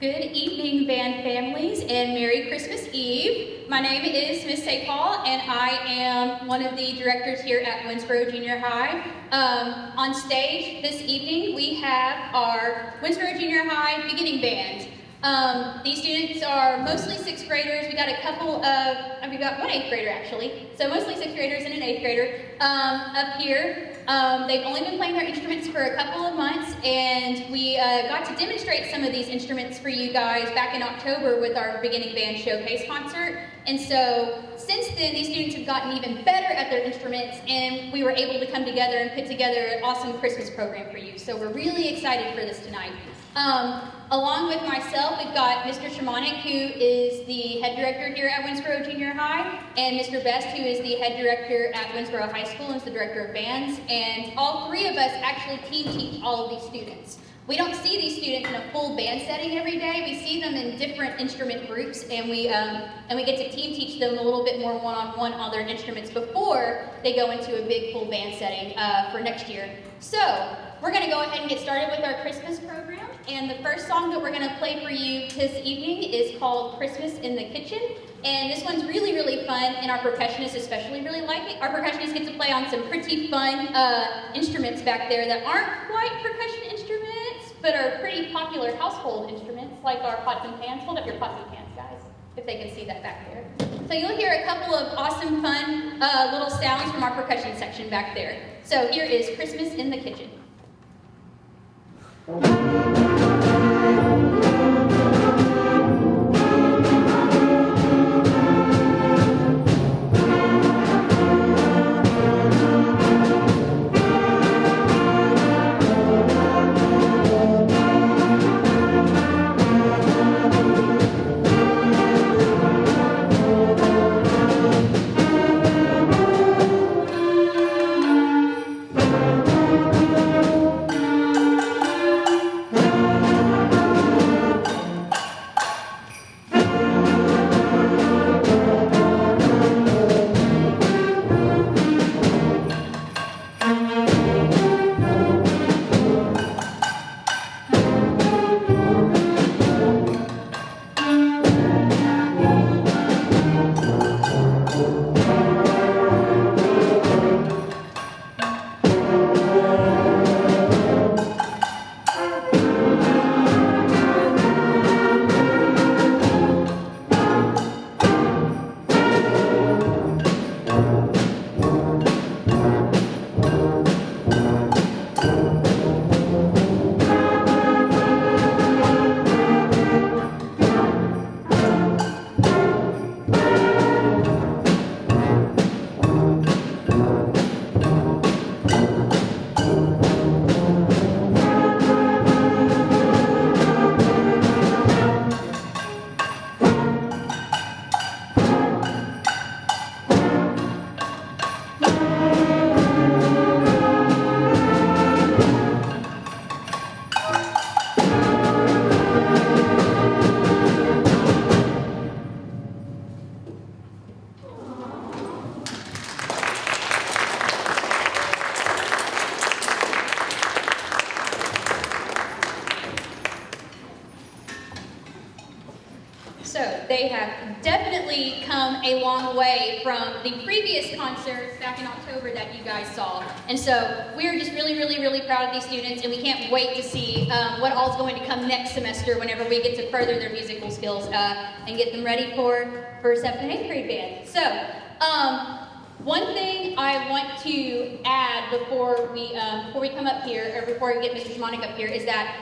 Good evening, band families, and Merry Christmas Eve. My name is Miss Paul, and I am one of the directors here at Winsboro Junior High. On stage this evening, we have our Winsboro Junior High beginning band. These students are mostly 6th graders. We got we got one 8th grader actually. So mostly 6th graders and an 8th grader up here. They've only been playing their instruments for a couple of months, and we got to demonstrate some of these instruments for you guys back in October with our beginning band showcase concert. And so since then, these students have gotten even better at their instruments, and we were able to come together and put together an awesome Christmas program for you. So we're really excited for this tonight. Along with myself, we've got Mr. Shamanik, who is the head director here at Winsboro Junior High, and Mr. Best, who is the head director at Winsboro High School and is the director of bands. And all three of us actually team teach all of these students. We don't see these students in a full band setting every day. We see them in different instrument groups, and we get to team teach them a little bit more one-on-one on their instruments before they go into a big full band setting for next year. So we're going to go ahead and get started with our Christmas program. And the first song that we're going to play for you this evening is called Christmas in the Kitchen. And this one's really, really fun, and our percussionists especially really like it. Our percussionists get to play on some pretty fun instruments back there that aren't quite percussion instruments, but are pretty popular household instruments, like our pots and pans. Hold up your pots and pans, guys, if they can see that back there. So you'll hear a couple of awesome, fun little sounds from our percussion section back there. So here is Christmas in the Kitchen. They have definitely come a long way from the previous concert back in October that you guys saw. And so we're just really, really, really proud of these students, and we can't wait to see what all's going to come next semester whenever we get to further their musical skills and get them ready for 7th and 8th grade band. So, one thing I want to add before we come up here, or before we get Mr. Shamanik up here, is that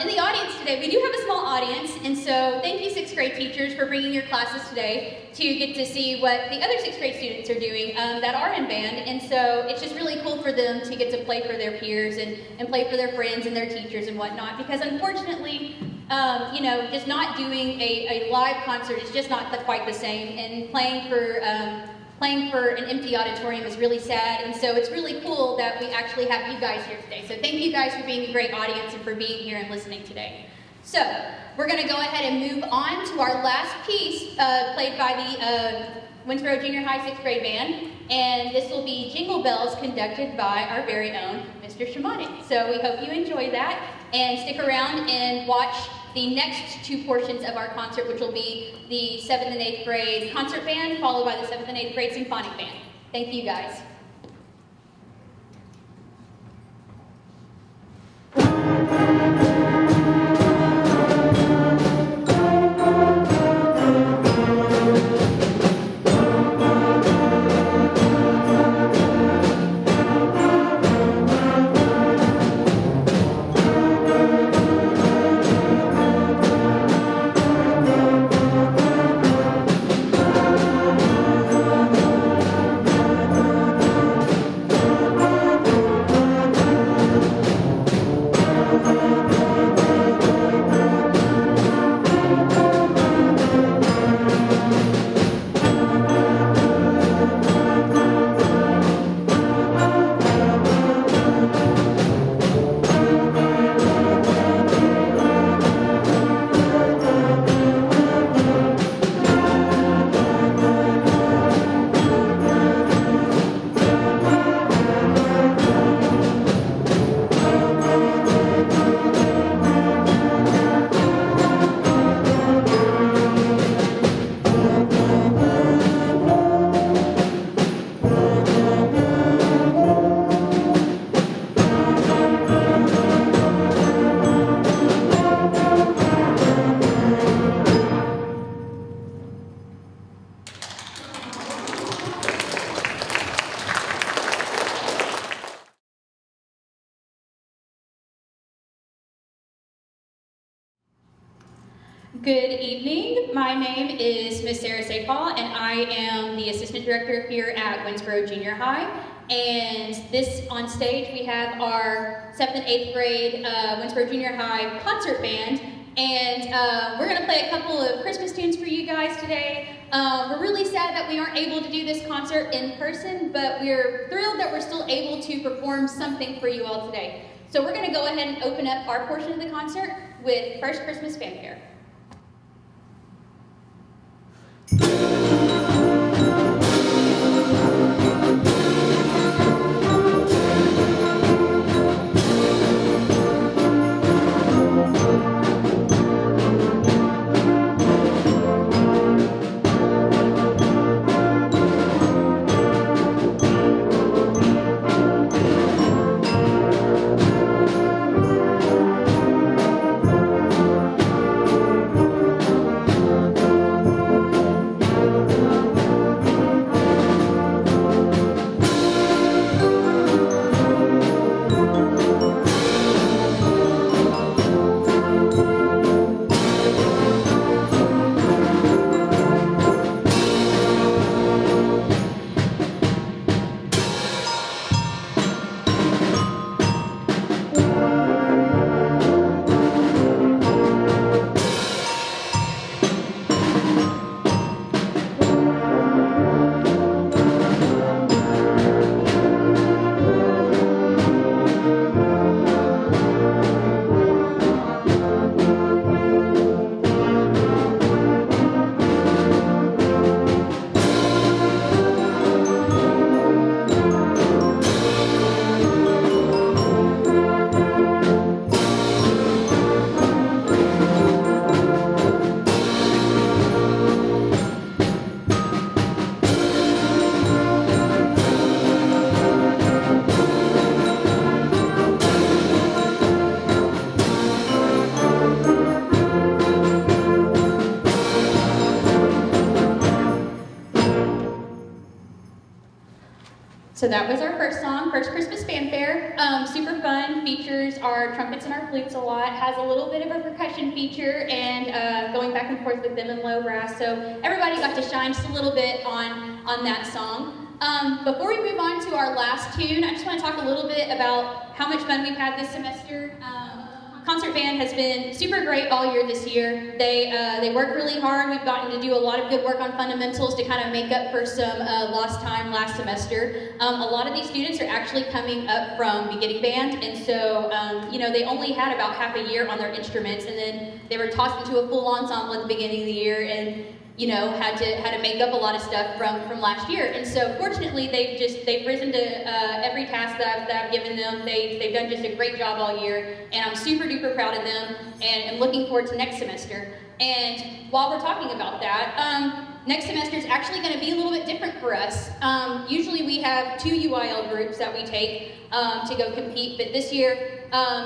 in the audience today, we do have a small audience, and so thank you 6th grade teachers for bringing your classes today to get to see what the other 6th grade students are doing that are in band. And so it's just really cool for them to get to play for their peers and play for their friends and their teachers and whatnot, because unfortunately, just not doing a live concert is just not quite the same, and playing for an empty auditorium is really sad, and so it's really cool that we actually have you guys here today. So thank you guys for being a great audience and for being here and listening today. So we're going to go ahead and move on to our last piece played by the Winsboro Junior High 6th grade band, and this will be Jingle Bells, conducted by our very own Mr. Shamanik. So we hope you enjoy that, and stick around and watch the next two portions of our concert, which will be the 7th and 8th grade concert band, followed by the 7th and 8th grade symphonic band. Thank you, guys. Good evening. My name is Miss Sarah Sapal, and I am the assistant director here at Winsboro Junior High. And this on stage, we have our 7th and 8th grade Winsboro Junior High concert band. And we're going to play a couple of Christmas tunes for you guys today. We're really sad that we aren't able to do this concert in person, but we're thrilled that we're still able to perform something for you all today. So we're going to go ahead and open up our portion of the concert with First Christmas Fanfare. So that was our first song, First Christmas Fanfare. Super fun, features our trumpets and our flutes a lot, has a little bit of a percussion feature, and going back and forth with them and low brass. So everybody got to shine just a little bit on that song. Before we move on to our last tune, I just want to talk a little bit about how much fun we've had this semester. Concert band has been super great all year this year. They work really hard. We've gotten to do a lot of good work on fundamentals to kind of make up for some lost time last semester. A lot of these students are actually coming up from beginning band, and so they only had about half a year on their instruments, and then they were tossed into a full ensemble at the beginning of the year. And had to make up a lot of stuff from last year. And so fortunately, they've risen to every task that I've given them. They've done just a great job all year, and I'm super duper proud of them, and I'm looking forward to next semester. And while we're talking about that, next semester is actually going to be a little bit different for us. Usually we have 2 UIL groups that we take to go compete, but this year,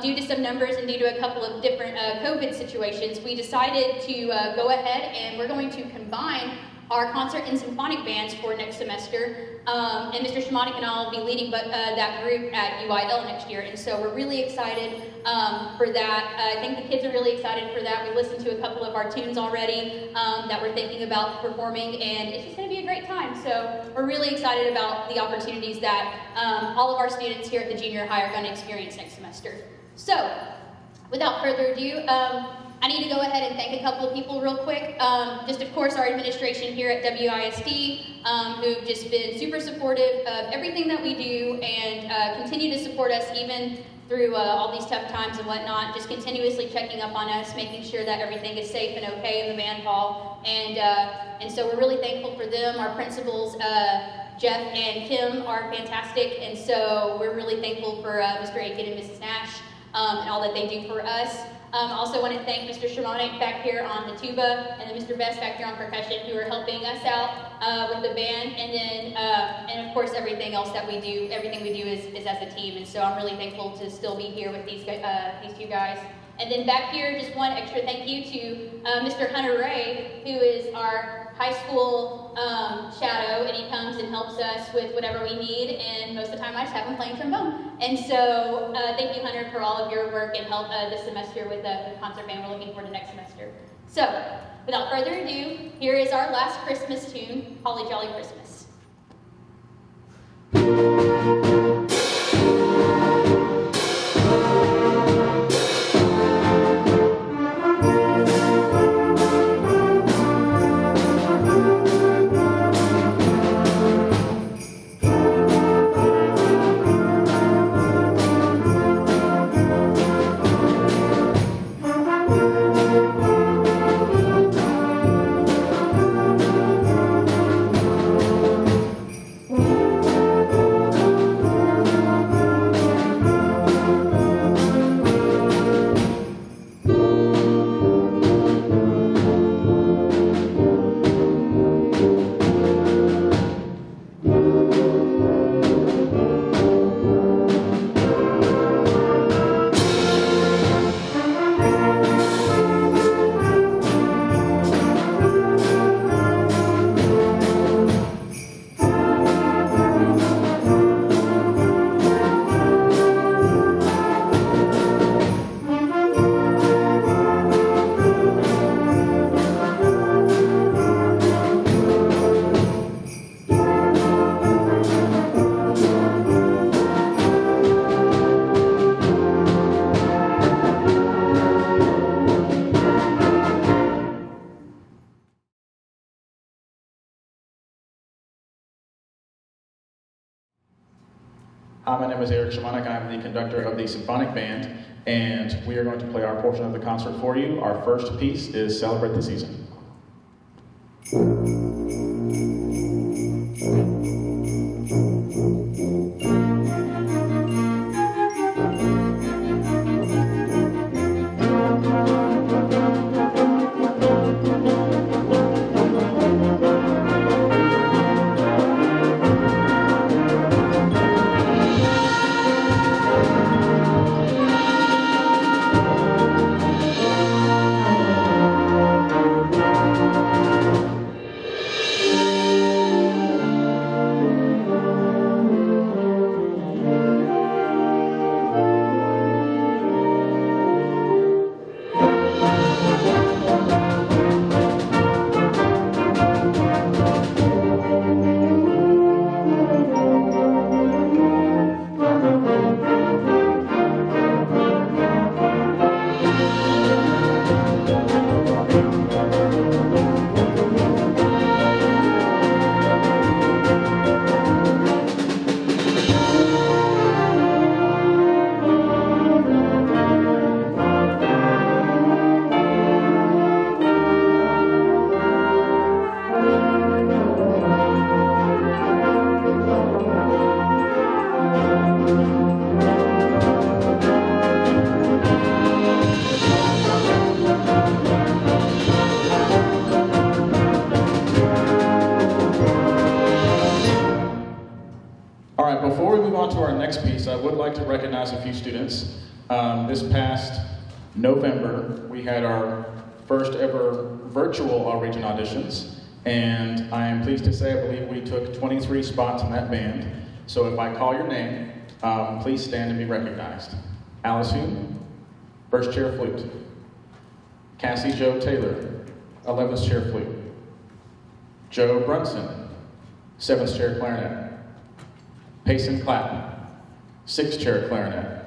due to some numbers and due to a couple of different COVID situations, we decided to go ahead and we're going to combine our concert and symphonic bands for next semester. And Mr. Shimonik and I will be leading that group at UIL next year, and so we're really excited for that. I think the kids are really excited for that. We listened to a couple of our tunes already that we're thinking about performing, and it's just going to be a great time. So we're really excited about the opportunities that all of our students here at the junior high are going to experience next semester. So, without further ado, I need to go ahead and thank a couple of people real quick. Just, of course, our administration here at WISD, who've just been super supportive of everything that we do and continue to support us even through all these tough times and whatnot, just continuously checking up on us, making sure that everything is safe and okay in the band hall. And so we're really thankful for them. Our principals, Jeff and Kim, are fantastic, and so we're really thankful for Mr. Aiken and Mrs. Nash and all that they do for us. Also want to thank Mr. Shimonik back here on the tuba, and then Mr. Best back here on percussion, who are helping us out with the band, and then and of course everything else that we do. Everything we do is as a team, and so I'm really thankful to still be here with these 2 guys. And then back here, just one extra thank you to Mr. Hunter Ray, who is our high school shadow, and he comes and helps us with whatever we need, and most of the time I just have him playing trombone. And so thank you, Hunter, for all of your work and help this semester with the concert band. We're looking forward to next semester. So, without further ado, here is our last Christmas tune, Holly Jolly Christmas. Hi, my name is Eric Shimonik. I'm the conductor of the symphonic band, and we are going to play our portion of the concert for you. Our first piece is Celebrate the Season. to our next piece, I would like to recognize a few students. This past November, we had our first ever virtual All-Region auditions, and I am pleased to say I believe we took 23 spots in that band. So if I call your name, please stand and be recognized. Alice Hume, first chair flute. Cassie Jo Taylor, 11th chair flute. Joe Brunson, 7th chair clarinet. Payson Clapp, 6th chair clarinet.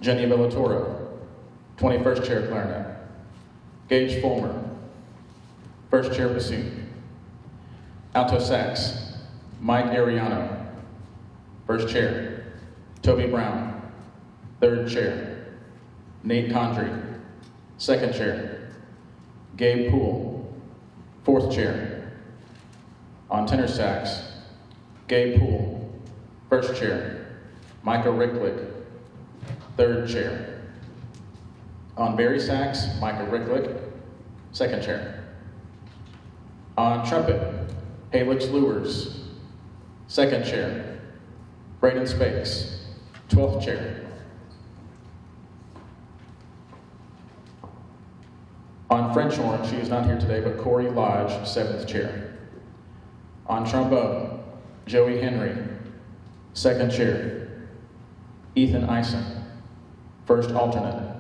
Jenny Bellatoro, 21st chair clarinet. Gage Fulmer, 1st chair bassoon. Alto sax, Mike Ariano, 1st chair. Toby Brown, 3rd chair. Nate Condry, 2nd chair. Gabe Poole, 4th chair. On tenor sax, Gabe Poole, 1st chair. Micah Ricklick, 3rd chair. On bari sax, Micah Ricklick, 2nd chair. On trumpet, Halix Lewers, 2nd chair. Braden Spakes, 12th chair. On French horn, she is not here today, but Corey Lodge, 7th chair. On trombone, Joey Henry, 2nd chair. Ethan Eisen, 1st alternate.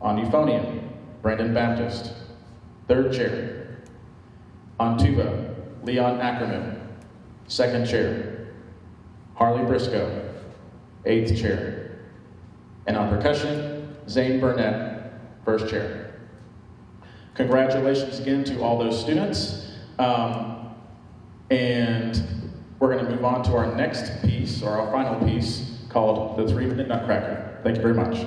On euphonium, Brandon Baptist, 3rd chair. On tuba, Leon Ackerman, 2nd chair. Harley Briscoe, 8th chair. And on percussion, Zane Burnett, 1st chair. Congratulations again to all those students. And we're going to move on to our next piece, or our final piece, called the Three-Minute Nutcracker. Thank you very much.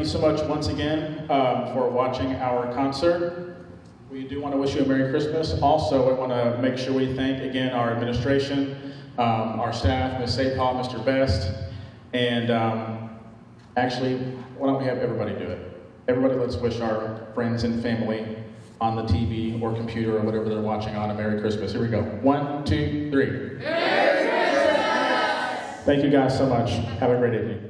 you so much once again for watching our concert. We do want to wish you a Merry Christmas. Also, I want to make sure we thank again our administration, our staff, Ms. St. Paul, Mr. Best, and actually, why don't we have everybody do it? Everybody, let's wish our friends and family on the TV or computer or whatever they're watching on a Merry Christmas. Here we go. 1, 2, 3. Merry Christmas! Thank you guys so much. Have a great evening.